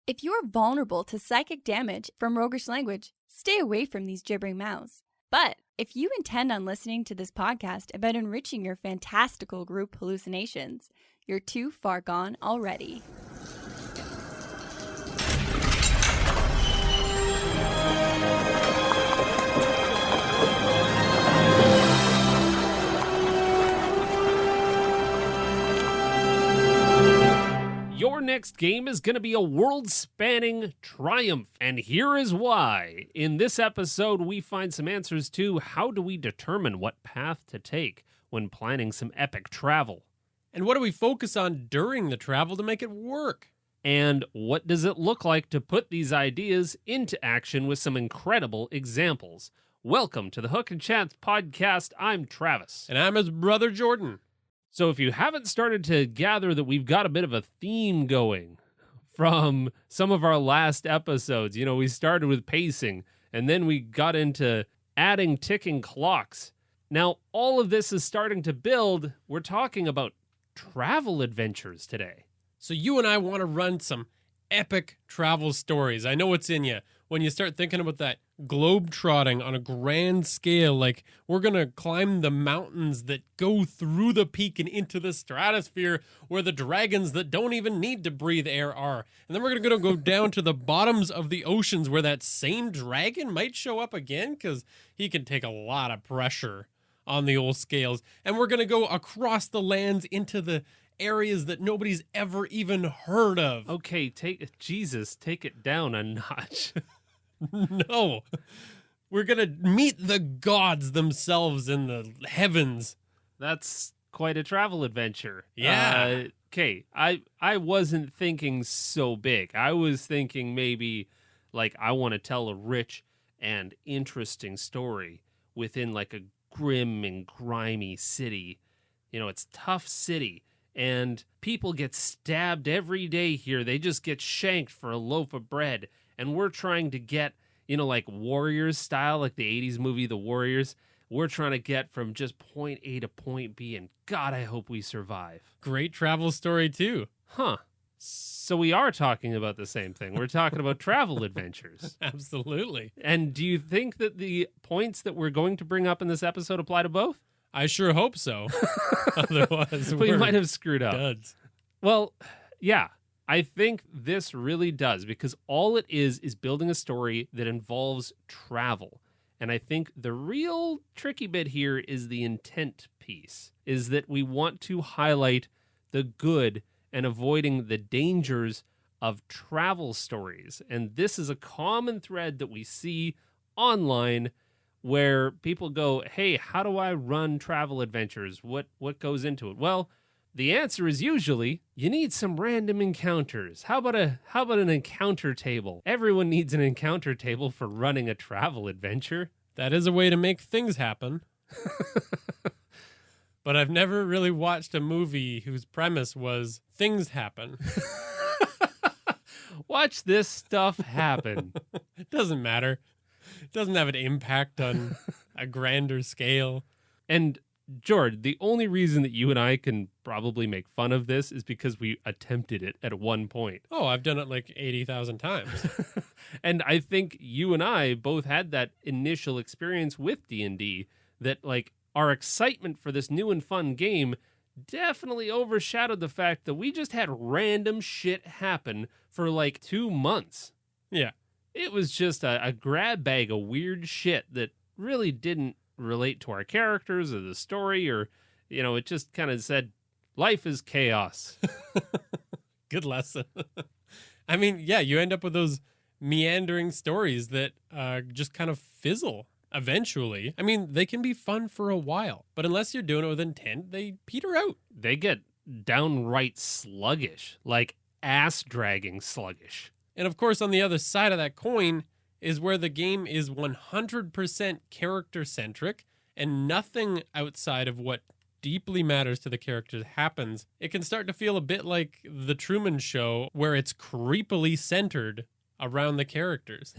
If you're vulnerable to psychic damage from roguish language, stay away from these gibbering mouths. But if you intend on listening to this podcast about enriching your fantastical group hallucinations, you're too far gone already. Your next game is going to be a world-spanning triumph, and here is why. In this episode, we find some answers to how do we determine what path to take when planning some epic travel. And what do we focus on during the travel to make it work? And what does it look like to put these ideas into action with some incredible examples? Welcome to the Hook and Chance podcast. I'm Travis. And I'm his brother Jordan. So if you haven't started to gather that we've got a bit of a theme going from some of our last episodes, we started with pacing and then we got into adding ticking clocks. Now, all of this is starting to build. We're talking about travel adventures today. So you and I want to run some epic travel stories. I know what's in you when you start thinking about that globe trotting on a grand scale, like we're going to climb the mountains that go through the peak and into the stratosphere where the dragons that don't even need to breathe air are. And then we're going to go down to the bottoms of the oceans where that same dragon might show up again because he can take a lot of pressure on the old scales. And we're going to go across the lands into the areas that nobody's ever even heard of. Okay, take it down a notch. No, we're going to meet the gods themselves in the heavens. That's quite a travel adventure. Yeah. Okay, I wasn't thinking so big. I was thinking maybe like I want to tell a rich and interesting story within like a grim and grimy city. It's a tough city. And people get stabbed every day here. They just get shanked for a loaf of bread. And we're trying to get, like Warriors style, like the 80s movie, The Warriors. We're trying to get from just point A to point B. And God, I hope we survive. Great travel story, too. Huh. So we are talking about the same thing. We're talking about travel adventures. Absolutely. And do you think that the points that we're going to bring up in this episode apply to both? I sure hope so. Otherwise, we might have screwed up. Duds. Well, yeah, I think this really does, because all it is building a story that involves travel. And I think the real tricky bit here is the intent piece, is that we want to highlight the good and avoiding the dangers of travel stories. And this is a common thread that we see online where people go, hey, how do I run travel adventures? What goes into it? Well, the answer is usually you need some random encounters. How about an encounter table? Everyone needs an encounter table for running a travel adventure. That is a way to make things happen. But I've never really watched a movie whose premise was things happen. Watch this stuff happen. It doesn't matter. It doesn't have an impact on a grander scale. And George, the only reason that you and I can probably make fun of this is because we attempted it at one point. Oh, I've done it like 80,000 times. And I think you and I both had that initial experience with D&D that like our excitement for this new and fun game definitely overshadowed the fact that we just had random shit happen for like 2 months. Yeah. It was just a grab bag of weird shit that really didn't relate to our characters or the story, or, it just kind of said, life is chaos. Good lesson. I mean, yeah, you end up with those meandering stories that just kind of fizzle eventually. I mean, they can be fun for a while, but unless you're doing it with intent, they peter out. They get downright sluggish, like ass-dragging sluggish. And of course, on the other side of that coin is where the game is 100% character-centric and nothing outside of what deeply matters to the characters happens. It can start to feel a bit like The Truman Show, where it's creepily centered around the characters.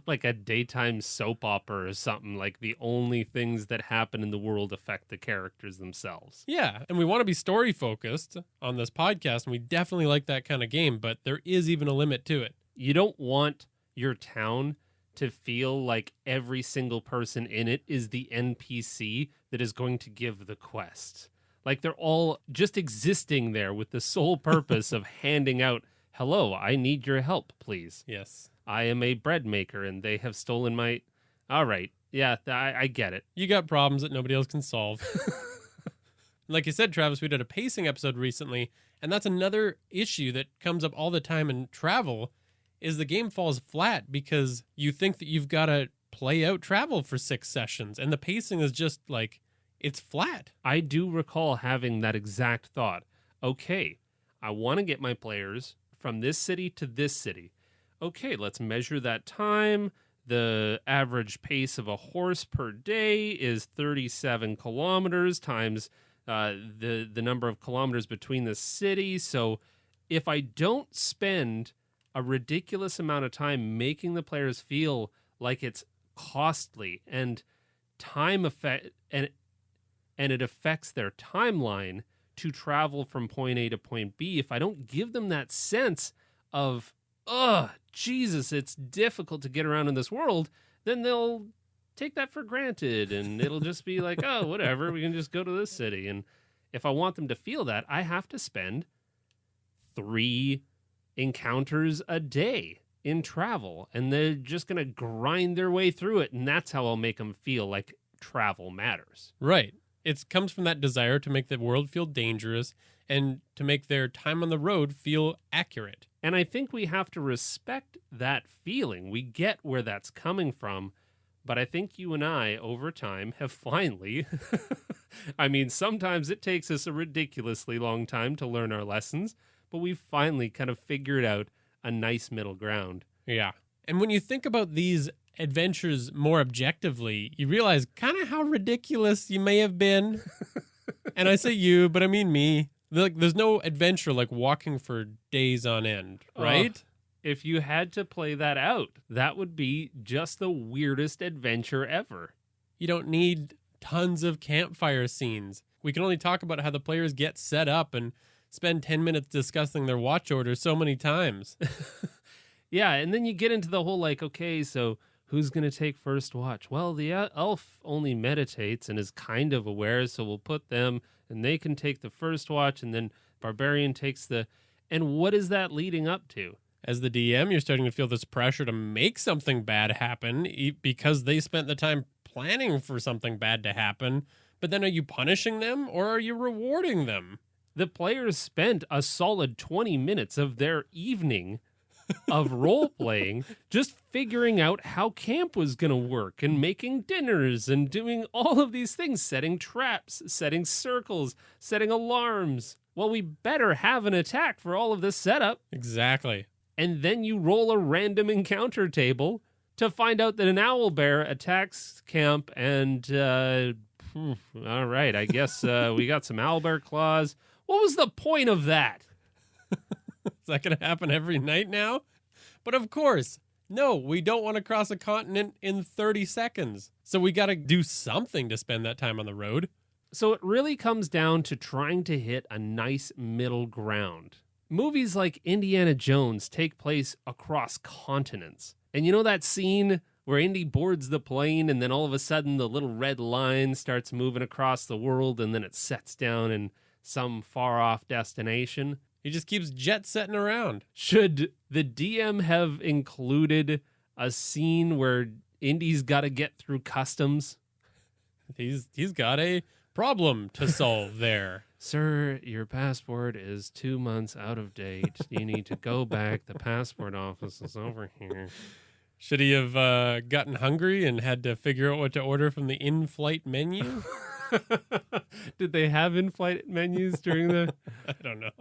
Like a daytime soap opera or something. Like the only things that happen in the world affect the characters themselves. Yeah, and we want to be story focused on this podcast, and we definitely like that kind of game, but there is even a limit to it. You don't want your town to feel like every single person in it is the NPC that is going to give the quest. Like they're all just existing there with the sole purpose of handing out, hello, I need your help, please. Yes. I am a bread maker and they have stolen my... All right. Yeah, I get it. You got problems that nobody else can solve. Like you said, Travis, we did a pacing episode recently, and that's another issue that comes up all the time in travel, is the game falls flat because you think that you've got to play out travel for 6 sessions, and the pacing is just like, it's flat. I do recall having that exact thought. Okay, I want to get my players from this city to this city. Okay, let's measure that time. The average pace of a horse per day is 37 kilometers times the number of kilometers between the cities. So if I don't spend a ridiculous amount of time making the players feel like it's costly and time effect and it affects their timeline to travel from point A to point B, if I don't give them that sense of, Jesus, it's difficult to get around in this world, then they'll take that for granted and it'll just be like, oh, whatever, we can just go to this city. And if I want them to feel that, I have to spend 3 encounters a day in travel, and they're just going to grind their way through it. And that's how I'll make them feel like travel matters. Right. It comes from that desire to make the world feel dangerous and to make their time on the road feel accurate. And I think we have to respect that feeling. We get where that's coming from. But I think you and I, over time, have finally... I mean, sometimes it takes us a ridiculously long time to learn our lessons, but we've finally kind of figured out a nice middle ground. Yeah. And when you think about these adventures more objectively, you realize kind of how ridiculous you may have been. And I say you, but I mean me. Like, there's no adventure like walking for days on end, right? If you had to play that out, that would be just the weirdest adventure ever. You don't need tons of campfire scenes. We can only talk about how the players get set up and spend 10 minutes discussing their watch orders so many times. Yeah, and then you get into the whole like, okay, so who's going to take first watch? Well, the elf only meditates and is kind of aware, so we'll put them and they can take the first watch, and then barbarian takes the... And what is that leading up to? As the DM, you're starting to feel this pressure to make something bad happen because they spent the time planning for something bad to happen. But then are you punishing them or are you rewarding them? The players spent a solid 20 minutes of their evening of role-playing just figuring out how camp was going to work and making dinners and doing all of these things, setting traps, setting circles, setting alarms. Well, we better have an attack for all of this setup. Exactly. And then you roll a random encounter table to find out that an owl bear attacks camp and, all right, I guess we got some owl bear claws. What was the point of that? Is that going to happen every night now? But of course, no, we don't want to cross a continent in 30 seconds. So we got to do something to spend that time on the road. So it really comes down to trying to hit a nice middle ground. Movies like Indiana Jones take place across continents. And you know that scene where Indy boards the plane and then all of a sudden the little red line starts moving across the world and then it sets down in some far-off destination? He just keeps jet-setting around. Should the DM have included a scene where Indy's got to get through customs? He's got a problem to solve there. Sir, your passport is 2 months out of date. You need to go back. The passport office is over here. Should he have gotten hungry and had to figure out what to order from the in-flight menu? Did they have in-flight menus during the... I don't know.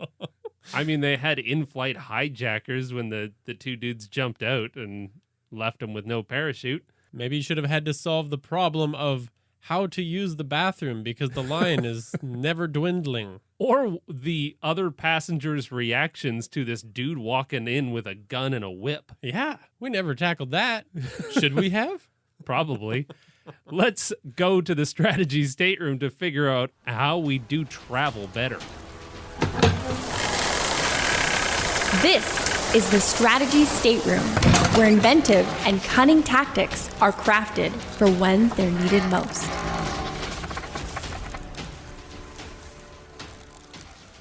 I mean, they had in-flight hijackers when the 2 dudes jumped out and left them with no parachute. Maybe you should have had to solve the problem of how to use the bathroom because the line is never dwindling. Or the other passengers' reactions to this dude walking in with a gun and a whip. Yeah, we never tackled that. Should we have? Probably. Let's go to the strategy stateroom to figure out how we do travel better. This is the Strategy Stateroom, where inventive and cunning tactics are crafted for when they're needed most.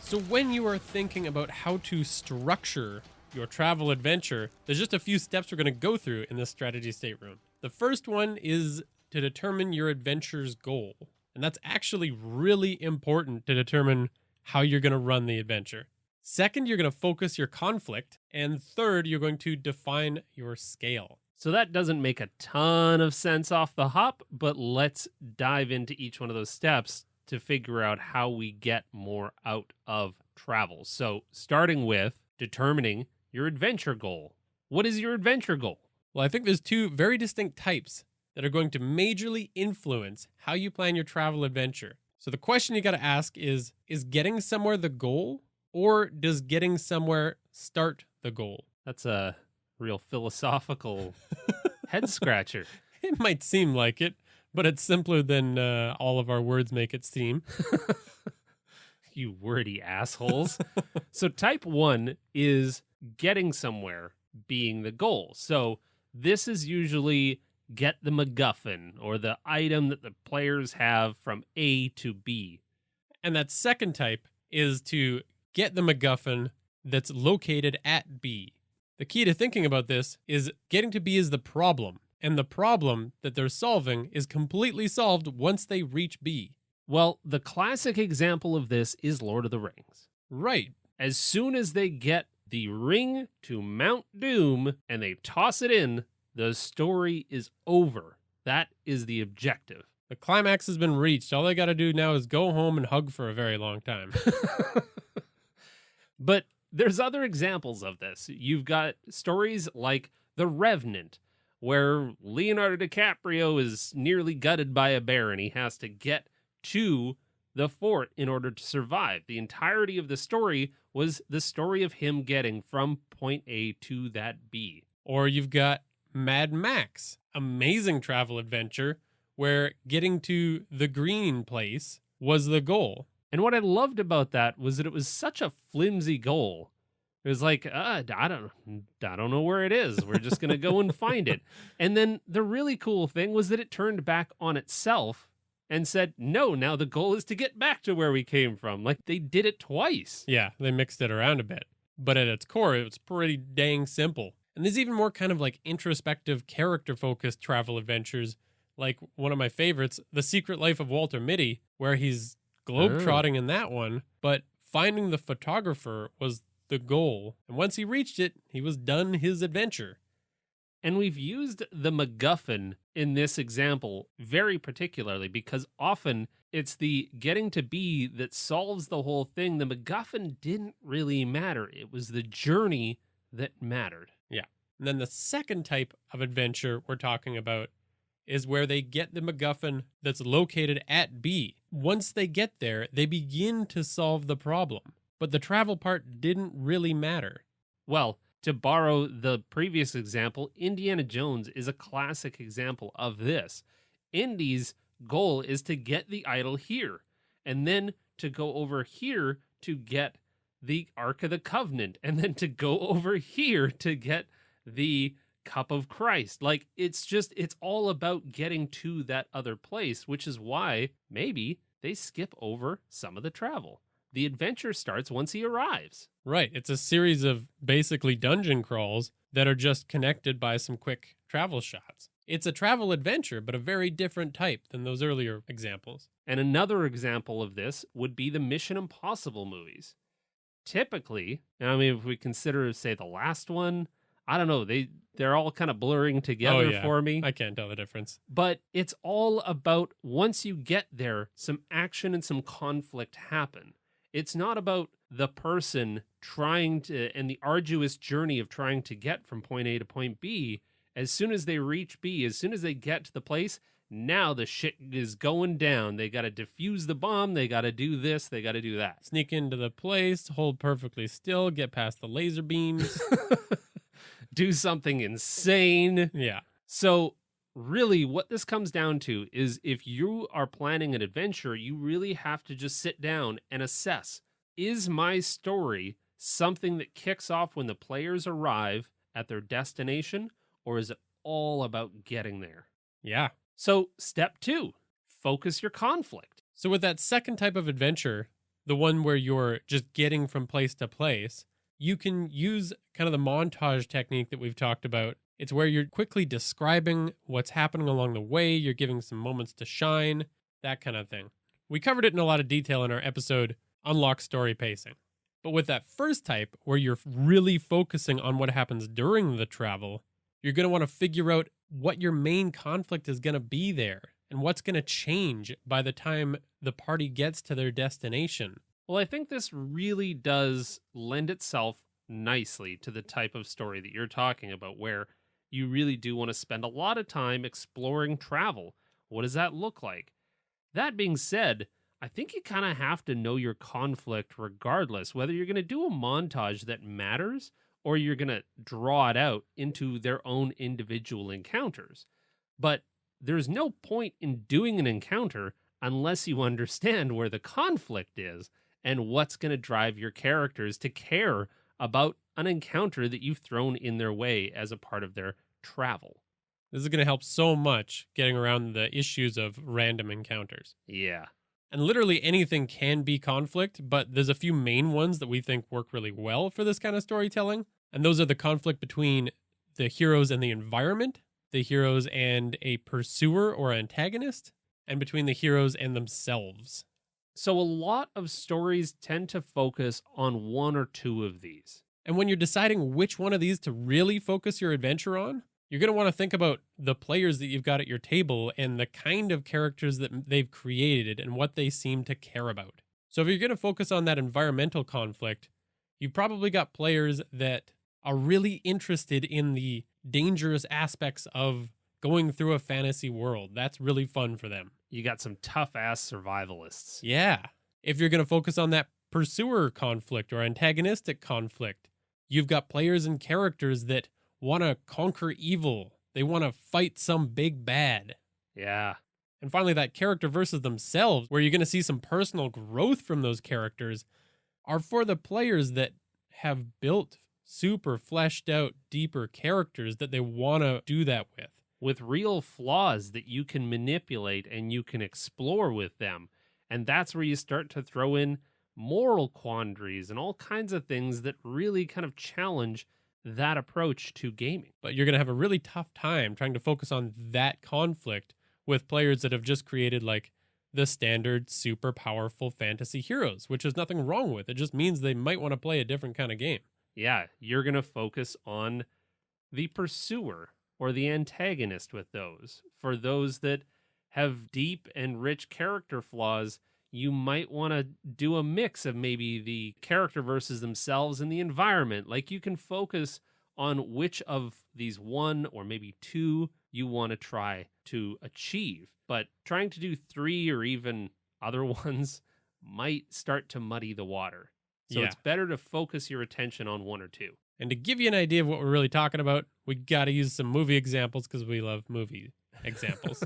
So when you are thinking about how to structure your travel adventure, there's just a few steps we're going to go through in this strategy stateroom. The first one is to determine your adventure's goal. And that's actually really important to determine how you're going to run the adventure. Second, you're going to focus your conflict. And third, you're going to define your scale. So that doesn't make a ton of sense off the hop, but let's dive into each one of those steps to figure out how we get more out of travel. So starting with determining your adventure goal. What is your adventure goal? Well, I think there's two very distinct types that are going to majorly influence how you plan your travel adventure. So the question you got to ask is getting somewhere the goal, or does getting somewhere start the goal? That's a real philosophical head scratcher. It might seem like it, but it's simpler than all of our words make it seem. You wordy assholes. So type 1 is getting somewhere being the goal. So this is usually get the MacGuffin, or the item that the players have from A to B. And that second type is to get the MacGuffin that's located at B. The key to thinking about this is getting to B is the problem, and the problem that they're solving is completely solved once they reach B. Well, the classic example of this is Lord of the Rings. Right. As soon as they get the ring to Mount Doom and they toss it in, the story is over. That is the objective. The climax has been reached. All they got to do now is go home and hug for a very long time. But there's other examples of this. You've got stories like The Revenant, where Leonardo DiCaprio is nearly gutted by a bear and he has to get to the fort in order to survive. The entirety of the story was the story of him getting from point A to that B. Or you've got Mad Max, amazing travel adventure where getting to the green place was the goal. And what I loved about that was that it was such a flimsy goal. It was like, I don't know where it is. We're just going to go and find it. And then the really cool thing was that it turned back on itself and said, no, now the goal is to get back to where we came from. Like, they did it twice. Yeah, they mixed it around a bit. But at its core, it was pretty dang simple. And there's even more kind of like introspective, character-focused travel adventures. Like one of my favorites, The Secret Life of Walter Mitty, where he's globetrotting in that one, but finding the photographer was the goal. And once he reached it, he was done his adventure. And we've used the MacGuffin in this example very particularly because often it's the getting to B that solves the whole thing. The MacGuffin didn't really matter. It was the journey that mattered. Yeah. And then the second type of adventure we're talking about is where they get the MacGuffin that's located at B. Once they get there, they begin to solve the problem. But the travel part didn't really matter. Well, to borrow the previous example, Indiana Jones is a classic example of this. Indy's goal is to get the idol here, and then to go over here to get the Ark of the Covenant, and then to go over here to get the Cup of Christ. Like, it's all about getting to that other place, which is why maybe they skip over some of the travel. The adventure starts once he arrives. Right. It's a series of basically dungeon crawls that are just connected by some quick travel shots. It's a travel adventure, but a very different type than those earlier examples. And another example of this would be the Mission Impossible movies. Typically, I mean, if we consider, say, the last one, I don't know, they're all kind of blurring together for me. I can't tell the difference. But it's all about once you get there, some action and some conflict happen. It's not about the person trying to, and the arduous journey of trying to get from point A to point B. As soon as they reach B, as soon as they get to the place, now the shit is going down. They got to defuse the bomb. They got to do this. They got to do that. Sneak into the place, hold perfectly still, get past the laser beams. Do something insane. Yeah. So really what this comes down to is if you are planning an adventure, you really have to just sit down and assess, is my story something that kicks off when the players arrive at their destination, or is it all about getting there? Yeah. So step 2, focus your conflict. So with that second type of adventure, the one where you're just getting from place to place, you can use kind of the montage technique that we've talked about. It's where you're quickly describing what's happening along the way. You're giving some moments to shine, that kind of thing. We covered it in a lot of detail in our episode, Unlock Story Pacing. But with that first type, where you're really focusing on what happens during the travel, you're going to want to figure out what your main conflict is going to be there and what's going to change by the time the party gets to their destination. Well, I think this really does lend itself nicely to the type of story that you're talking about, where you really do want to spend a lot of time exploring travel. What does that look like? That being said, I think you kind of have to know your conflict regardless, whether you're going to do a montage that matters or you're going to draw it out into their own individual encounters. But there's no point in doing an encounter unless you understand where the conflict is and what's going to drive your characters to care about an encounter that you've thrown in their way as a part of their travel. This is going to help so much getting around the issues of random encounters. Yeah. And literally anything can be conflict, but there's a few main ones that we think work really well for this kind of storytelling. And those are the conflict between the heroes and the environment, the heroes and a pursuer or antagonist, and between the heroes and themselves. So a lot of stories tend to focus on one or two of these. And when you're deciding which one of these to really focus your adventure on, you're going to want to think about the players that you've got at your table and the kind of characters that they've created and what they seem to care about. So if you're going to focus on that environmental conflict, you've probably got players that are really interested in the dangerous aspects of going through a fantasy world. That's really fun for them. You got some tough-ass survivalists. Yeah. If you're going to focus on that pursuer conflict or antagonistic conflict, you've got players and characters that want to conquer evil. They want to fight some big bad. Yeah. And finally, that character versus themselves, where you're going to see some personal growth from those characters, are for the players that have built super fleshed out, deeper characters that they want to do that with real flaws that you can manipulate and you can explore with them. And that's where you start to throw in moral quandaries and all kinds of things that really kind of challenge that approach to gaming. But you're going to have a really tough time trying to focus on that conflict with players that have just created like the standard super powerful fantasy heroes, which there's nothing wrong with. It just means they might want to play a different kind of game. Yeah, you're going to focus on the pursuer or the antagonist with those. For those that have deep and rich character flaws, you might want to do a mix of maybe the character versus themselves and the environment. Like you can focus on which of these one or maybe two you want to try to achieve. But trying to do three or even other ones might start to muddy the water. So Yeah. it's better to focus your attention on one or two. And to give you an idea of what we're really talking about, we got to use some movie examples because we love movie examples.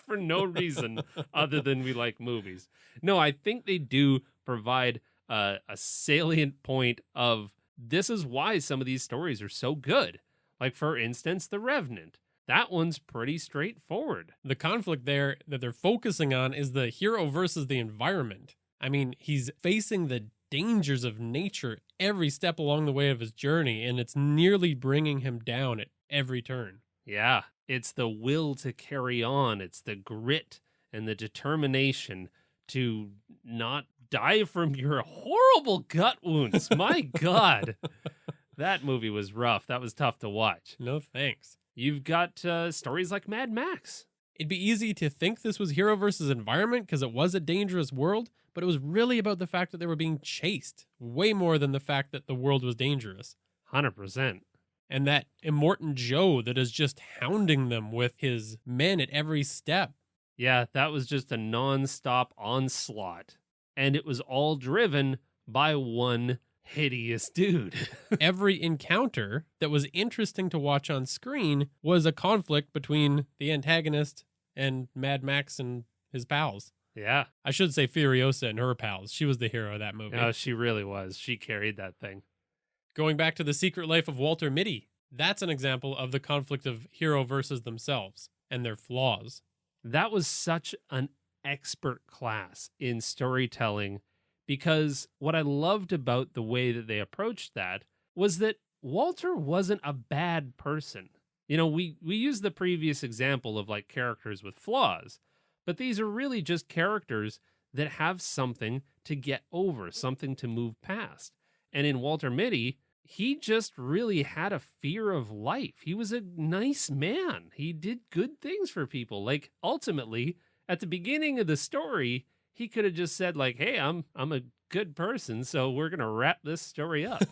For no reason other than we like movies. No, I think they do provide a salient point of this is why some of these stories are so good. Like, for instance, The Revenant. That one's pretty straightforward. The conflict there that they're focusing on is the hero versus the environment. I mean, he's facing the dangers of nature every step along the way of his journey, and it's nearly bringing him down at every turn. Yeah, it's the will to carry on. It's the grit and the determination to not die from your horrible gut wounds. My God, that movie was rough. That was tough to watch. No thanks. You've got stories like Mad Max. It'd be easy to think this was hero versus environment because it was a dangerous world, but it was really about the fact that they were being chased, way more than the fact that the world was dangerous. 100%. And that Immortan Joe that is just hounding them with his men at every step. Yeah, that was just a non-stop onslaught. And it was all driven by one hideous dude. Every encounter that was interesting to watch on screen was a conflict between the antagonist and Mad Max and his pals. Yeah. I should say Furiosa and her pals. She was the hero of that movie. No, she really was. She carried that thing. Going back to The Secret Life of Walter Mitty, that's an example of the conflict of hero versus themselves and their flaws. That was such an expert class in storytelling, because what I loved about the way that they approached that was that Walter wasn't a bad person. You know, we used the previous example of like characters with flaws, but these are really just characters that have something to get over, something to move past. And in Walter Mitty, he just really had a fear of life. He was a nice man. He did good things for people. Like, ultimately, at the beginning of the story, he could have just said, like, hey, I'm a good person, so we're going to wrap this story up.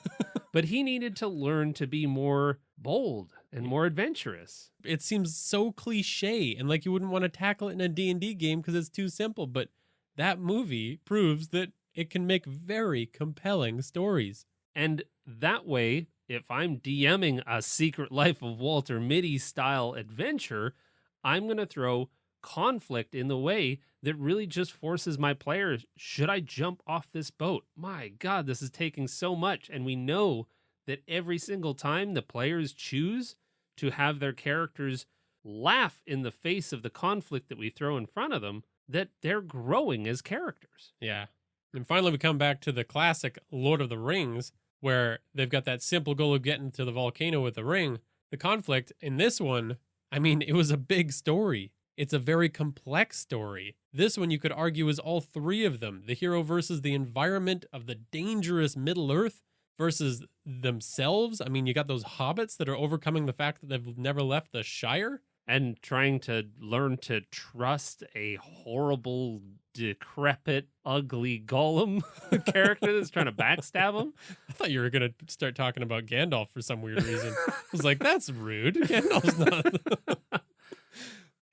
But he needed to learn to be more bold and more adventurous. It seems so cliche and like you wouldn't want to tackle it in a D&D game because it's too simple, but that movie proves that it can make very compelling stories. And that way, if I'm DMing a Secret Life of Walter Mitty style adventure, I'm going to throw conflict in the way that really just forces my players, should I jump off this boat? My God, this is taking so much. And we know that every single time the players choose to have their characters laugh in the face of the conflict that we throw in front of them, that they're growing as characters. Yeah. And finally, we come back to the classic Lord of the Rings, where they've got that simple goal of getting to the volcano with the ring. The conflict in this one, I mean, it was a big story. It's a very complex story. This one, you could argue, is all three of them. The hero versus the environment of the dangerous Middle-earth versus themselves. I mean, you got those hobbits that are overcoming the fact that they've never left the Shire. And trying to learn to trust a horrible, decrepit, ugly golem character that's trying to backstab him. I thought you were going to start talking about Gandalf for some weird reason. I was like, that's rude. Gandalf's not...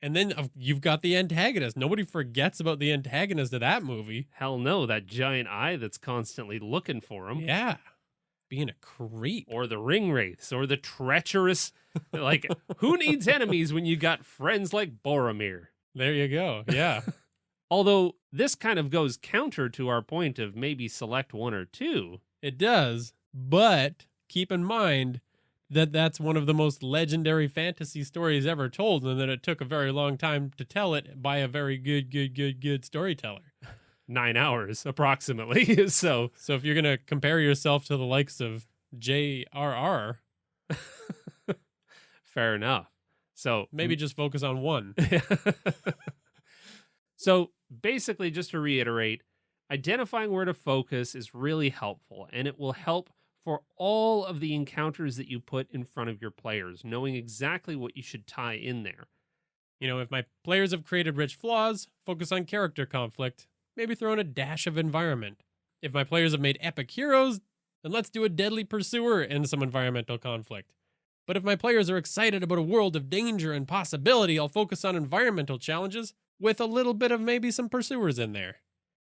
And then you've got the antagonist. Nobody forgets about the antagonist of that movie. Hell no, that giant eye that's constantly looking for him. Yeah. Being a creep. Or the ring wraiths, or the treacherous... Like, who needs enemies when you got friends like Boromir? There you go. Yeah. Although this kind of goes counter to our point of maybe select one or two. It does. But keep in mind that that's one of the most legendary fantasy stories ever told, and that it took a very long time to tell it by a very good storyteller. 9 hours, approximately. So if you're going to compare yourself to the likes of J.R.R., fair enough. So maybe just focus on one. So basically, just to reiterate, identifying where to focus is really helpful, and it will help for all of the encounters that you put in front of your players, knowing exactly what you should tie in there. You know, if my players have created rich flaws, focus on character conflict, maybe throw in a dash of environment. If my players have made epic heroes, then let's do a deadly pursuer and some environmental conflict. But if my players are excited about a world of danger and possibility, I'll focus on environmental challenges with a little bit of maybe some pursuers in there.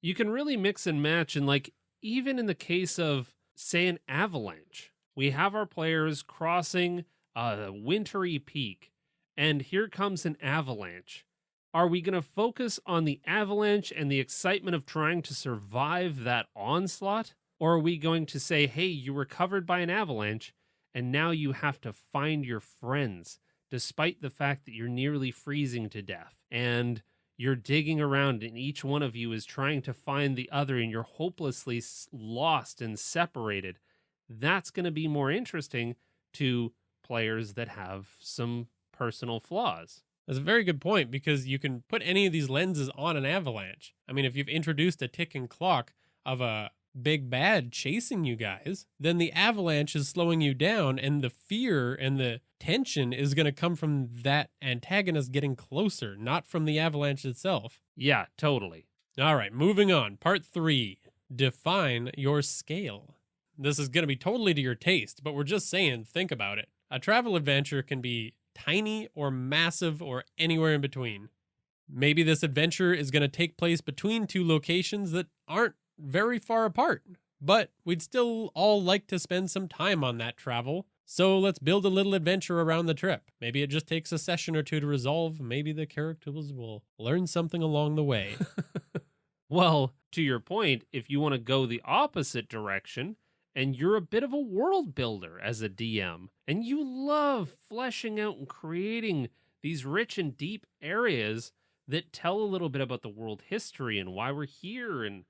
You can really mix and match, and like, even in the case of, say, an avalanche, we have our players crossing a wintry peak, and here comes an avalanche. Are we going to focus on the avalanche and the excitement of trying to survive that onslaught? Or are we going to say, hey, you were covered by an avalanche, and now you have to find your friends, despite the fact that you're nearly freezing to death, and you're digging around, and each one of you is trying to find the other, and you're hopelessly lost and separated. That's going to be more interesting to players that have some personal flaws. That's a very good point, because you can put any of these lenses on an avalanche. I mean, if you've introduced a ticking clock of a big bad chasing you guys, then the avalanche is slowing you down, and the fear and the tension is going to come from that antagonist getting closer, not from the avalanche itself. Yeah, totally. All right, moving on. Part 3, define your scale. This is going to be totally to your taste, but we're just saying, think about it. A travel adventure can be tiny or massive or anywhere in between. Maybe this adventure is going to take place between two locations that aren't very far apart, but we'd still all like to spend some time on that travel. So let's build a little adventure around the trip. Maybe it just takes a session or two to resolve. Maybe the characters will learn something along the way. Well, to your point, if you want to go the opposite direction, and you're a bit of a world builder as a DM, and you love fleshing out and creating these rich and deep areas that tell a little bit about the world history and why we're here, and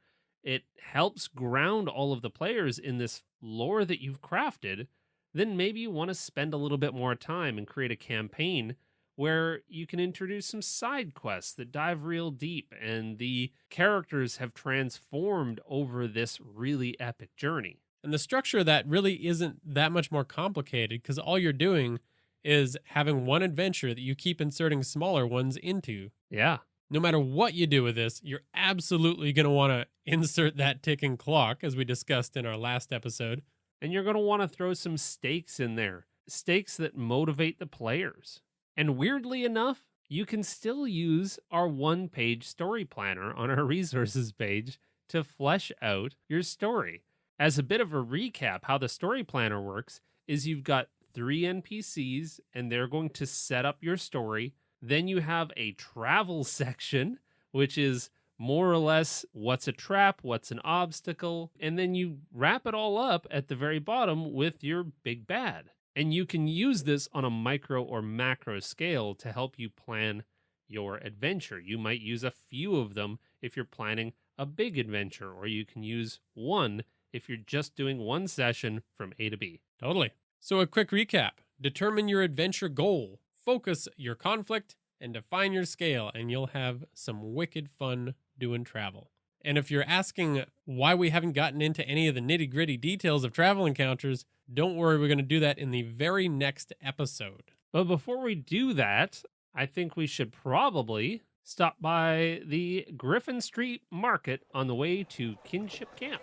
it helps ground all of the players in this lore that you've crafted, then maybe you want to spend a little bit more time and create a campaign where you can introduce some side quests that dive real deep and the characters have transformed over this really epic journey. And the structure of that really isn't that much more complicated because all you're doing is having one adventure that you keep inserting smaller ones into. Yeah. No matter what you do with this, you're absolutely going to want to insert that ticking clock, as we discussed in our last episode. And you're going to want to throw some stakes in there, stakes that motivate the players. And weirdly enough, you can still use our one-page story planner on our resources page to flesh out your story. As a bit of a recap, how the story planner works is you've got 3 NPCs and they're going to set up your story. Then you have a travel section, which is more or less what's a trap, what's an obstacle, and then you wrap it all up at the very bottom with your big bad. And you can use this on a micro or macro scale to help you plan your adventure. You might use a few of them if you're planning a big adventure, or you can use one if you're just doing one session from A to B. Totally. So a quick recap. Determine your adventure goal, focus your conflict, and define your scale, and you'll have some wicked fun doing travel. And if you're asking why we haven't gotten into any of the nitty-gritty details of travel encounters, don't worry, we're going to do that in the very next episode. But before we do that, I think we should probably stop by the Griffin Street Market on the way to Kinship Camp.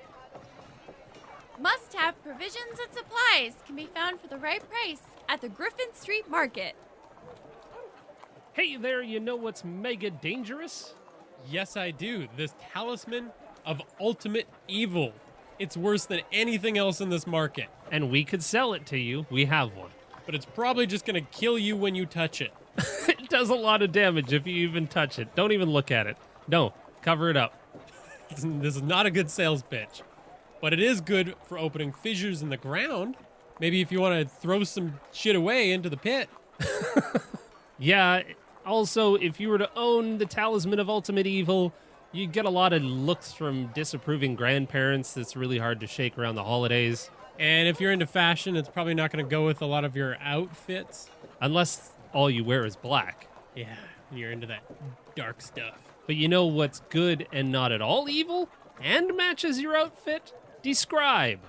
Must-have provisions and supplies can be found for the right price at the Griffin Street Market. Hey there, you know what's mega dangerous? Yes, I do. This talisman of ultimate evil. It's worse than anything else in this market. And we could sell it to you. We have one. But it's probably just going to kill you when you touch it. It does a lot of damage if you even touch it. Don't even look at it. No, cover it up. This is not a good sales pitch. But it is good for opening fissures in the ground. Maybe if you want to throw some shit away into the pit. Yeah, also, if you were to own the Talisman of Ultimate Evil, you get a lot of looks from disapproving grandparents that's really hard to shake around the holidays. And if you're into fashion, it's probably not going to go with a lot of your outfits. Unless all you wear is black. Yeah, you're into that dark stuff. But you know what's good and not at all evil? And matches your outfit? Describe.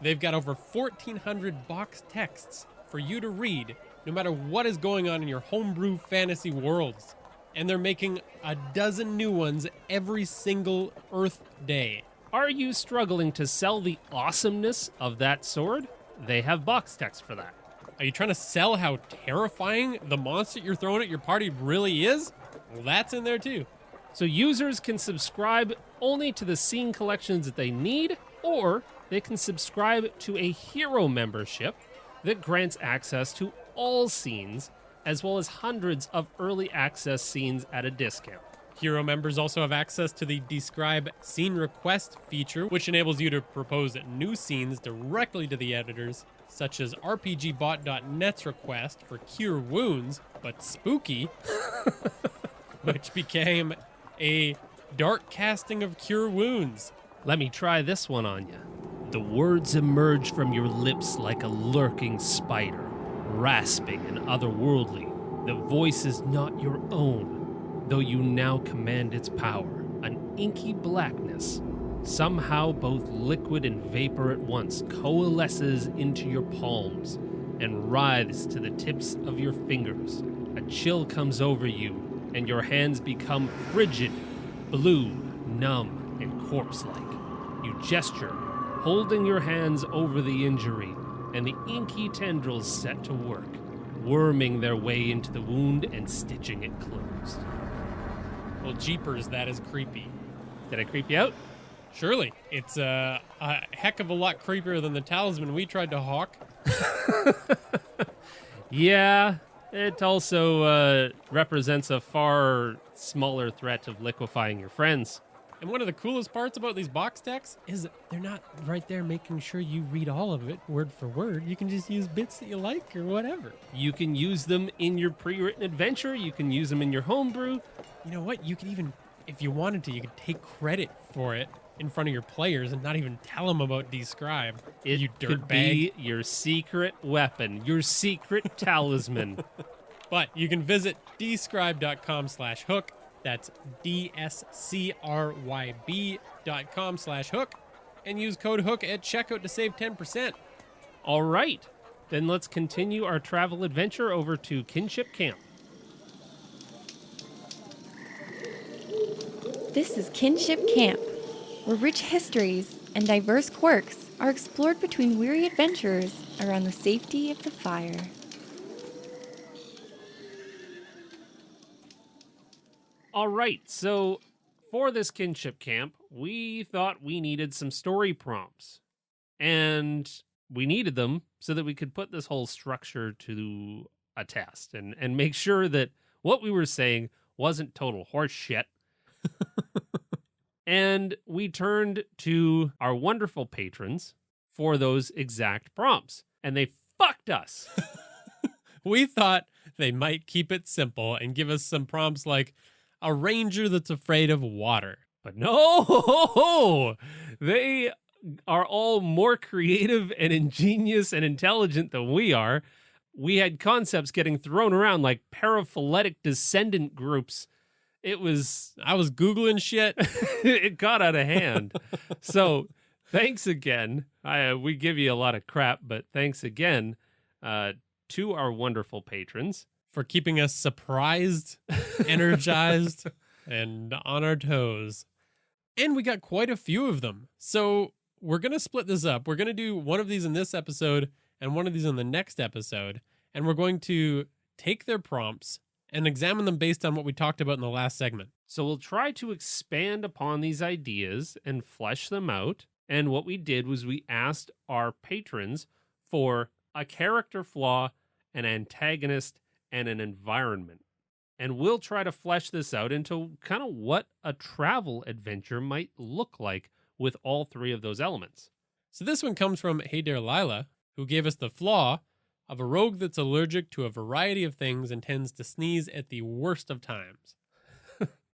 They've got over 1,400 box texts for you to read, no matter what is going on in your homebrew fantasy worlds. And they're making a dozen new ones every single Earth Day. Are you struggling to sell the awesomeness of that sword? They have box text for that. Are you trying to sell how terrifying the monster you're throwing at your party really is? Well, that's in there too. So users can subscribe only to the scene collections that they need, or they can subscribe to a hero membership that grants access to all scenes, as well as hundreds of early access scenes at a discount. Hero members also have access to the Describe Scene Request feature, which enables you to propose new scenes directly to the editors, such as RPGbot.net's request for Cure Wounds, but spooky, which became a dark casting of Cure Wounds. Let me try this one on you. The words emerge from your lips like a lurking spider, rasping and otherworldly. The voice is not your own, though you now command its power. An inky blackness, somehow both liquid and vapor at once, coalesces into your palms and writhes to the tips of your fingers. A chill comes over you, and your hands become frigid, blue, numb, and corpse-like. You gesture, holding your hands over the injury, and the inky tendrils set to work, worming their way into the wound and stitching it closed. Well, jeepers, that is creepy. Did I creep you out? Surely. It's a heck of a lot creepier than the talisman we tried to hawk. Yeah, it also represents a far smaller threat of liquefying your friends. And one of the coolest parts about these box decks is they're not right there making sure you read all of it word for word. You can just use bits that you like or whatever. You can use them in your pre-written adventure. You can use them in your homebrew. You know what? You could even, if you wanted to, you could take credit for it in front of your players and not even tell them about Describe. It you could dirtbag. be your secret weapon, your secret talisman. But you can visit describe.com/hook. That's DSCRYB.com/hook. And use code HOOK at checkout to save 10%. All right, then let's continue our travel adventure over to Kinship Camp. This is Kinship Camp, where rich histories and diverse quirks are explored between weary adventurers around the safety of the fire. All right, so for this Kinship Camp, we thought we needed some story prompts. And we needed them so that we could put this whole structure to a test and make sure that what we were saying wasn't total horse shit. And we turned to our wonderful patrons for those exact prompts. And they fucked us. We thought they might keep it simple and give us some prompts like a ranger that's afraid of water. But no, they are all more creative and ingenious and intelligent than we are. We had concepts getting thrown around like paraphyletic descendant groups. I was Googling shit. It got out of hand. So thanks again. We give you a lot of crap, but thanks again to our wonderful patrons. For keeping us surprised, energized, and on our toes. And we got quite a few of them. So we're going to split this up. We're going to do one of these in this episode and one of these in the next episode. And we're going to take their prompts and examine them based on what we talked about in the last segment. So we'll try to expand upon these ideas and flesh them out. And what we did was we asked our patrons for a character flaw, an antagonist, and an environment. And we'll try to flesh this out into kind of what a travel adventure might look like with all three of those elements. So this one comes from Hey There Lila, who gave us the flaw of a rogue that's allergic to a variety of things and tends to sneeze at the worst of times.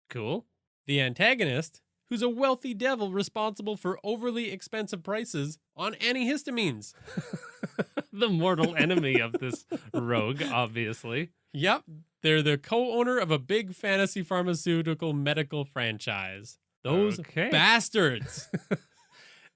Cool. The antagonist, who's a wealthy devil responsible for overly expensive prices on antihistamines. The mortal enemy of this rogue, obviously. Yep, they're the co-owner of a big fantasy pharmaceutical medical franchise. Those bastards.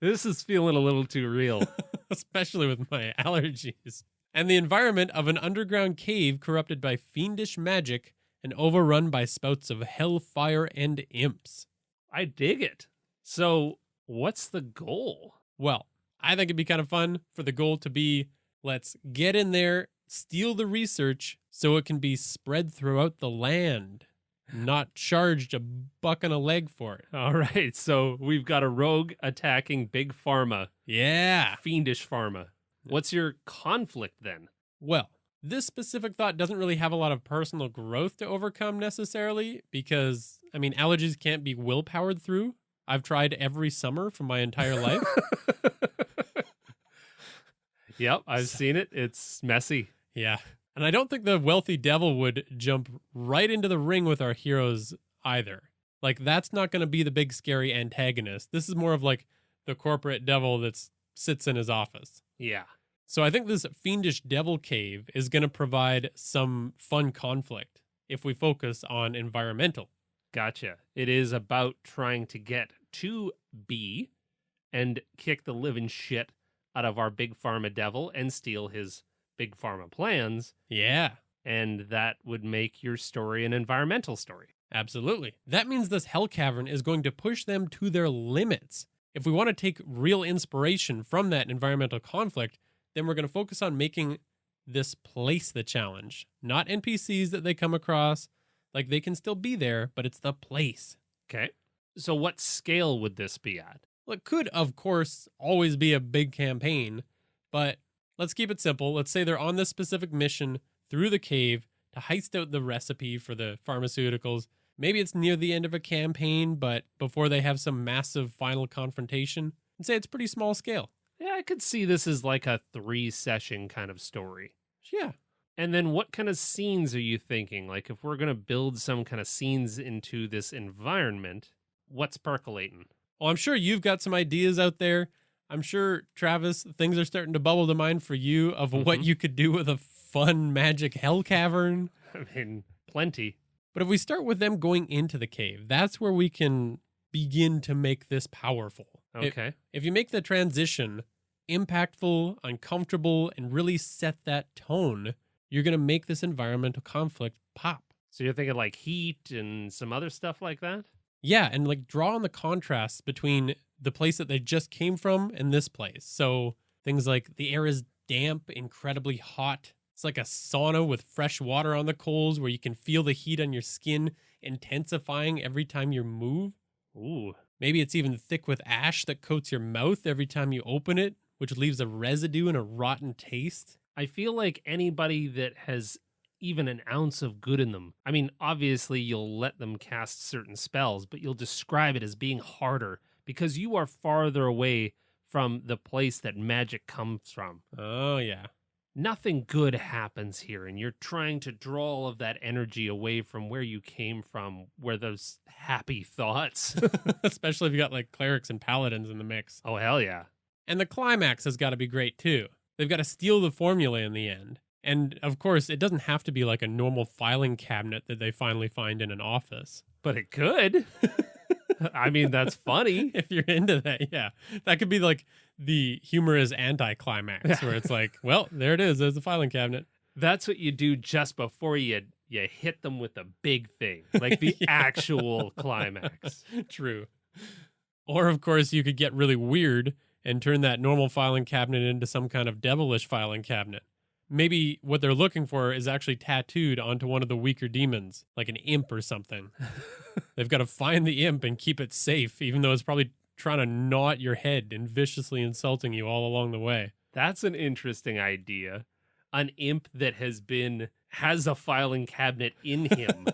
This is feeling a little too real. Especially with my allergies. And the environment of an underground cave corrupted by fiendish magic and overrun by spouts of hellfire and imps. I dig it. So, what's the goal? Well, I think it'd be kind of fun for the goal to be, let's get in there, steal the research so it can be spread throughout the land, not charged a buck and a leg for it. All right, so we've got a rogue attacking big pharma. Yeah. Fiendish pharma. What's your conflict then? Well, this specific thought doesn't really have a lot of personal growth to overcome necessarily because, allergies can't be willpowered through. I've tried every summer for my entire life. Yep, I've seen it. It's messy. Yeah. And I don't think the wealthy devil would jump right into the ring with our heroes either. Like, that's not going to be the big scary antagonist. This is more of like the corporate devil that sits in his office. Yeah. So I think this fiendish devil cave is going to provide some fun conflict if we focus on environmental. Gotcha. It is about trying to get to B and kick the living shit out of our big pharma devil and steal his big pharma plans. Yeah. And that would make your story an environmental story. Absolutely. That means this hell cavern is going to push them to their limits. If we want to take real inspiration from that environmental conflict, then we're going to focus on making this place the challenge, not NPCs that they come across. Like, they can still be there, but it's the place. Okay. So what scale would this be at? Well, it could, of course, always be a big campaign, but let's keep it simple. Let's say they're on this specific mission through the cave to heist out the recipe for the pharmaceuticals. Maybe it's near the end of a campaign, but before they have some massive final confrontation. And say it's pretty small scale. Yeah, I could see this as like a 3-session kind of story. Yeah. And then what kind of scenes are you thinking? Like, if we're going to build some kind of scenes into this environment, what's percolating? Well, I'm sure you've got some ideas out there. I'm sure, Travis, things are starting to bubble to mind for you of what you could do with a fun magic hell cavern. I mean, plenty. But if we start with them going into the cave, that's where we can begin to make this powerful. Okay. If you make the transition impactful, uncomfortable, and really set that tone, you're going to make this environmental conflict pop. So you're thinking like heat and some other stuff like that? Yeah, and like draw on the contrast between the place that they just came from and this place. So things like the air is damp, incredibly hot. It's like a sauna with fresh water on the coals where you can feel the heat on your skin intensifying every time you move. Ooh. Maybe it's even thick with ash that coats your mouth every time you open it, which leaves a residue and a rotten taste. I feel like anybody that has even an ounce of good in them, I mean, obviously you'll let them cast certain spells, but you'll describe it as being harder because you are farther away from the place that magic comes from. Oh, yeah. Nothing good happens here, and you're trying to draw all of that energy away from where you came from, where those happy thoughts. Especially if you got like clerics and paladins in the mix. Oh, hell yeah. And the climax has got to be great too. They've got to steal the formula in the end. And of course, it doesn't have to be like a normal filing cabinet that they finally find in an office. But it could. I mean, that's funny. If you're into that, yeah. That could be like the humorous anticlimax where it's like, well, there it is. There's the filing cabinet. That's what you do just before you hit them with a big thing, like the actual climax. True. Or, of course, you could get really weird and turn that normal filing cabinet into some kind of devilish filing cabinet. Maybe what they're looking for is actually tattooed onto one of the weaker demons, like an imp or something. They've got to find the imp and keep it safe, even though it's probably trying to gnaw at your head and viciously insulting you all along the way. That's an interesting idea. An imp that has a filing cabinet in him.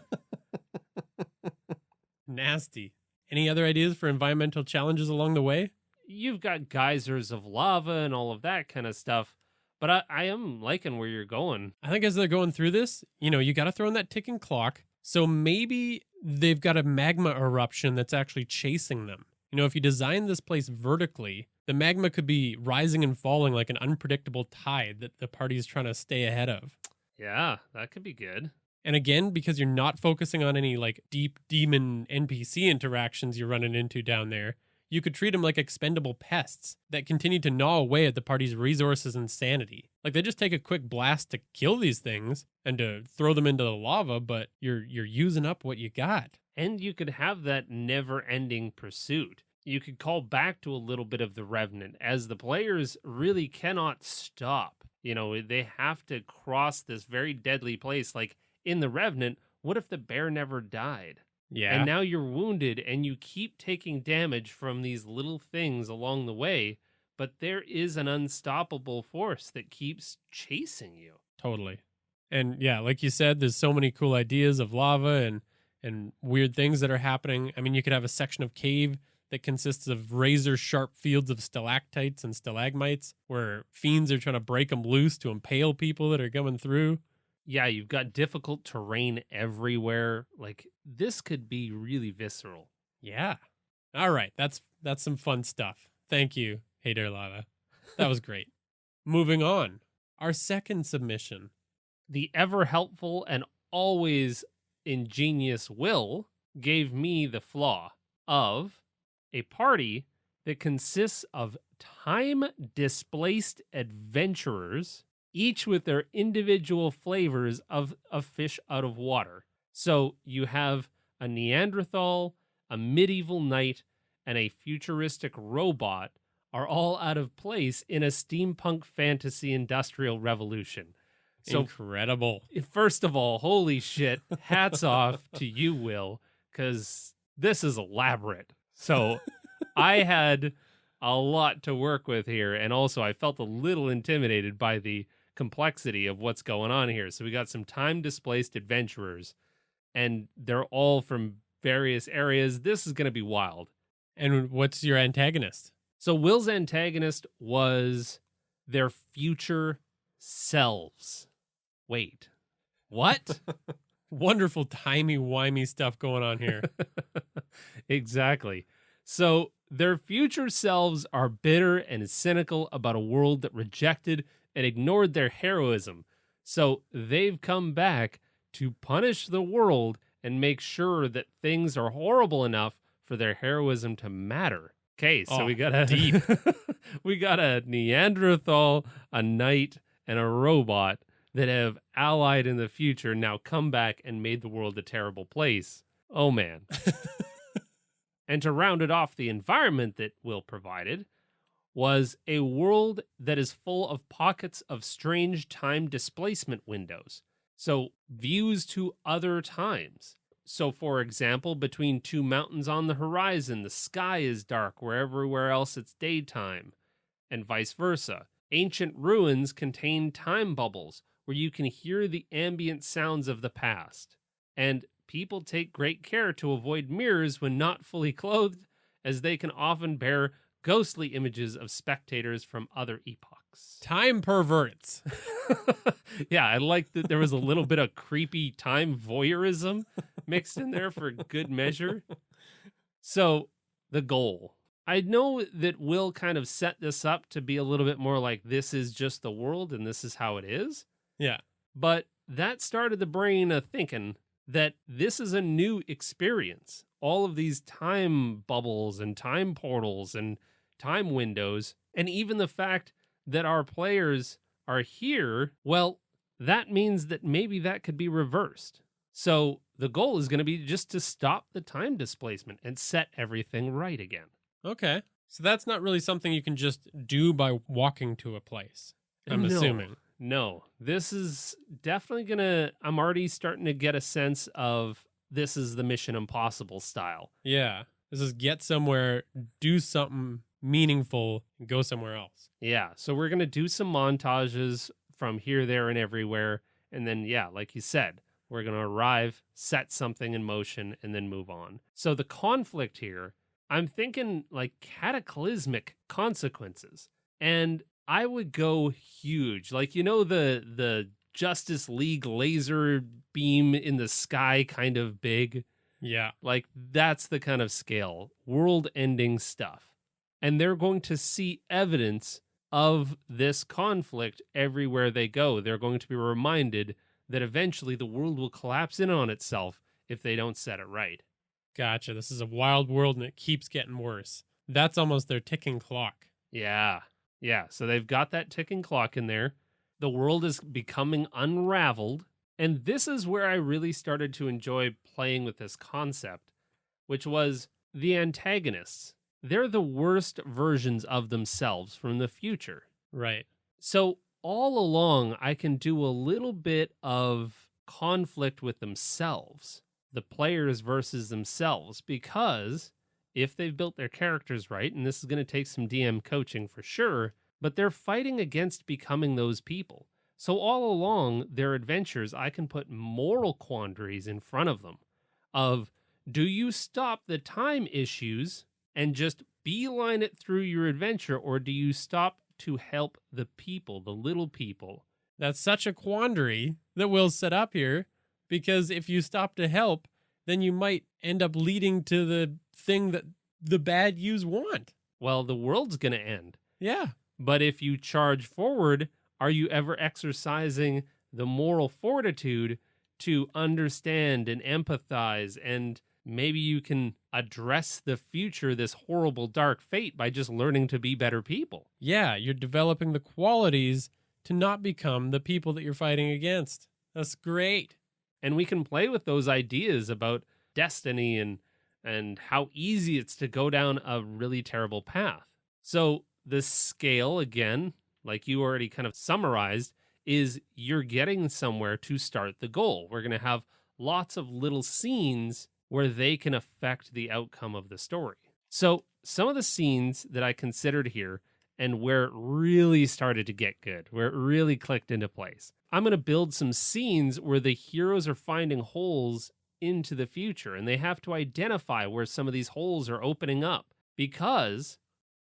Nasty. Any other ideas for environmental challenges along the way? You've got geysers of lava and all of that kind of stuff. But I am liking where you're going. I think as they're going through this, you got to throw in that ticking clock. So maybe they've got a magma eruption that's actually chasing them. If you design this place vertically, the magma could be rising and falling like an unpredictable tide that the party is trying to stay ahead of. Yeah, that could be good. And again, because you're not focusing on any like deep demon NPC interactions you're running into down there, you could treat them like expendable pests that continue to gnaw away at the party's resources and sanity. Like they just take a quick blast to kill these things and to throw them into the lava, but you're using up what you got. And you could have that never-ending pursuit. You could call back to a little bit of the Revenant, as the players really cannot stop. They have to cross this very deadly place. Like in the Revenant, what if the bear never died? Yeah. And now you're wounded and you keep taking damage from these little things along the way, but there is an unstoppable force that keeps chasing you. Totally. And yeah, like you said, there's so many cool ideas of lava and weird things that are happening. I mean, you could have a section of cave that consists of razor sharp fields of stalactites and stalagmites where fiends are trying to break them loose to impale people that are coming through. Yeah, you've got difficult terrain everywhere. Like, this could be really visceral. Yeah. All right. That's some fun stuff. Thank you, Hey There Lava. That was great. Moving on. Our second submission. The ever helpful and always ingenious Will gave me the flaw of a party that consists of time-displaced adventurers, each with their individual flavors of a fish out of water. So you have a Neanderthal, a medieval knight, and a futuristic robot are all out of place in a steampunk fantasy industrial revolution. So, incredible. first of all, holy shit, hats off to you, Will, because this is elaborate. So I had a lot to work with here, and also I felt a little intimidated by the complexity of what's going on here. So we got some time-displaced adventurers, and they're all from various areas. This is going to be wild. And what's your antagonist? So Will's antagonist was their future selves. Wait, what? Wonderful timey-wimey stuff going on here. Exactly. So their future selves are bitter and cynical about a world that rejected and ignored their heroism. So they've come back to punish the world and make sure that things are horrible enough for their heroism to matter. Okay, so we got a deep. we got a Neanderthal, a knight, and a robot that have allied in the future, now come back and made the world a terrible place. Oh, man. And to round it off, the environment that Will provided was a world that is full of pockets of strange time displacement windows. So views to other times. So, for example, between two mountains on the horizon, the sky is dark where everywhere else it's daytime, and vice versa. Ancient ruins contain time bubbles where you can hear the ambient sounds of the past. And people take great care to avoid mirrors when not fully clothed, as they can often bear ghostly images of spectators from other epochs. Time perverts. Yeah, I like that there was a little bit of creepy time voyeurism mixed in there for good measure. So, the goal. I know that Will kind of set this up to be a little bit more like this is just the world and this is how it is. Yeah. But that started the brain thinking that this is a new experience. All of these time bubbles and time portals and time windows, and even the fact that our players are here, well, that means that maybe that could be reversed. So the goal is going to be just to stop the time displacement and set everything right again. Okay. So that's not really something you can just do by walking to a place, I'm assuming. No, this is definitely I'm already starting to get a sense of this is the Mission Impossible style. Yeah. This is get somewhere, do something meaningful, and go somewhere else. Yeah, so we're going to do some montages from here, there, and everywhere. And then, yeah, like you said, we're going to arrive, set something in motion, and then move on. So the conflict here, I'm thinking like cataclysmic consequences. And I would go huge. Like, you know, the Justice League laser beam in the sky kind of big? Yeah. Like, that's the kind of scale. World-ending stuff. And they're going to see evidence of this conflict everywhere they go. They're going to be reminded that eventually the world will collapse in on itself if they don't set it right. Gotcha. This is a wild world and it keeps getting worse. That's almost their ticking clock. Yeah. Yeah. So they've got that ticking clock in there. The world is becoming unraveled. And this is where I really started to enjoy playing with this concept, which was the antagonists. They're the worst versions of themselves from the future. Right. So all along, I can do a little bit of conflict with themselves, the players versus themselves, because if they've built their characters right, and this is going to take some DM coaching for sure, but they're fighting against becoming those people. So all along their adventures, I can put moral quandaries in front of them of, do you stop the time issues and just beeline it through your adventure, or do you stop to help the people, the little people? That's such a quandary that Will set up here, because if you stop to help, then you might end up leading to the thing that the bad yous want. Well, the world's going to end. Yeah. But if you charge forward, are you ever exercising the moral fortitude to understand and empathize, and maybe you can address the future, this horrible dark fate, by just learning to be better people? Yeah, you're developing the qualities to not become the people that you're fighting against. That's great. And we can play with those ideas about destiny and how easy it's to go down a really terrible path. So the scale, again, like you already kind of summarized, is you're getting somewhere to start the goal. We're going to have lots of little scenes where they can affect the outcome of the story. So some of the scenes that I considered here and where it really started to get good, where it really clicked into place. I'm going to build some scenes where the heroes are finding holes into the future, and they have to identify where some of these holes are opening up. Because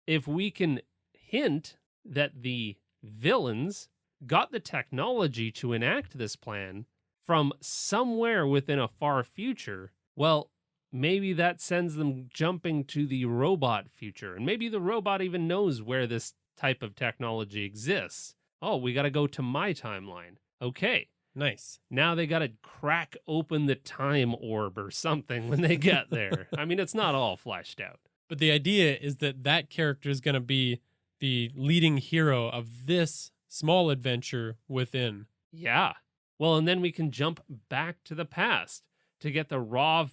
if we can hint that the villains got the technology to enact this plan from somewhere within a far future, well, maybe that sends them jumping to the robot future. And maybe the robot even knows where this type of technology exists. Oh, we got to go to my timeline. Okay. Nice. Now they got to crack open the time orb or something when they get there. I mean, it's not all fleshed out. But the idea is that that character is going to be the leading hero of this small adventure within. Yeah. Well, and then we can jump back to the past to get the raw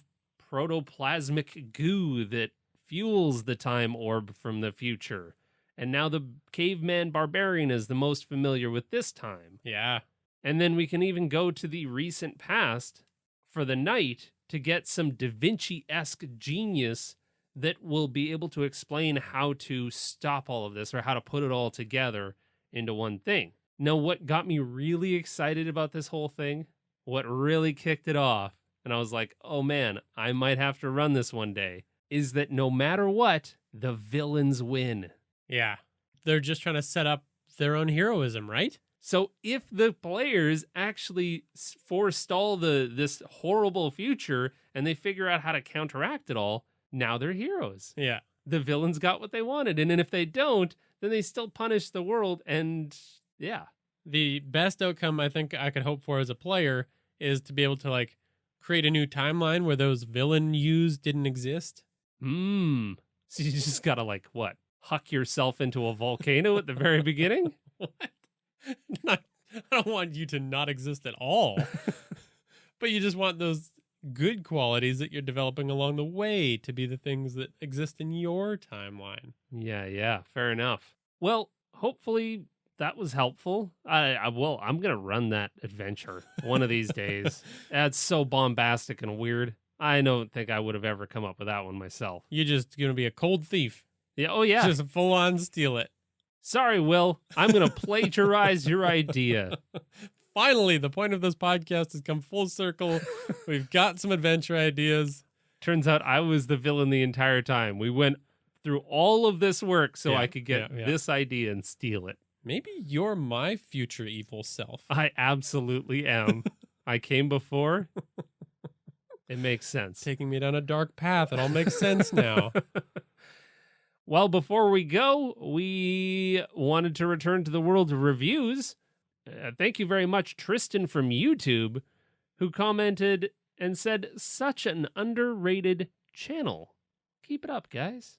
protoplasmic goo that fuels the time orb from the future. And now the caveman barbarian is the most familiar with this time. Yeah. And then we can even go to the recent past for the knight to get some Da Vinci-esque genius that will be able to explain how to stop all of this or how to put it all together into one thing. Now, what got me really excited about this whole thing, what really kicked it off, and I was like, oh man, I might have to run this one day, is that no matter what, the villains win. Yeah. They're just trying to set up their own heroism, right? So if the players actually forestall this horrible future and they figure out how to counteract it all, now they're heroes. Yeah. The villains got what they wanted. And then if they don't, then they still punish the world. And yeah. The best outcome I think I could hope for as a player is to be able to like create a new timeline where those villain yous didn't exist. So you just gotta like what? Huck yourself into a volcano at the very beginning? What? I don't want you to not exist at all. But you just want those good qualities that you're developing along the way to be the things that exist in your timeline. Yeah, fair enough. Well, hopefully that was helpful. I'm going to run that adventure one of these days. That's so bombastic and weird. I don't think I would have ever come up with that one myself. You're just going to be a cold thief. Yeah. Oh, yeah. Just full on steal it. Sorry, Will. I'm going to plagiarize your idea. Finally, the point of this podcast has come full circle. We've got some adventure ideas. Turns out I was the villain the entire time. We went through all of this work so I could get this idea and steal it. Maybe you're my future evil self. I absolutely am. I came before. It makes sense. Taking me down a dark path. It all makes sense now. Well, before we go, we wanted to return to the world of reviews. Thank you very much, Tristan from YouTube, who commented and said, such an underrated channel. Keep it up, guys.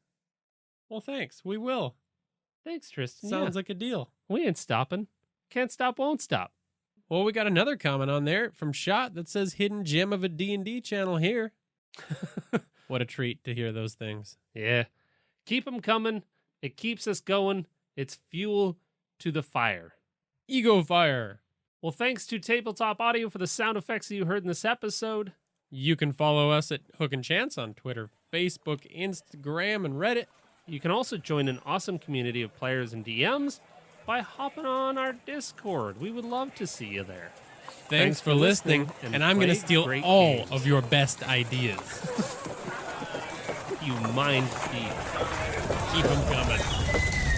Well, thanks. We will. Thanks, Tristan. Sounds like a deal. We ain't stopping. Can't stop, won't stop. Well, we got another comment on there from Shot that says hidden gem of a D&D channel here. What a treat to hear those things. Yeah. Keep them coming. It keeps us going. It's fuel to the fire. Ego fire. Well, thanks to Tabletop Audio for the sound effects that you heard in this episode. You can follow us at Hook and Chance on Twitter, Facebook, Instagram, and Reddit. You can also join an awesome community of players and DMs by hopping on our Discord. We would love to see you there. Thanks for listening, and I'm going to steal all games of your best ideas. You mind thief. Keep them coming.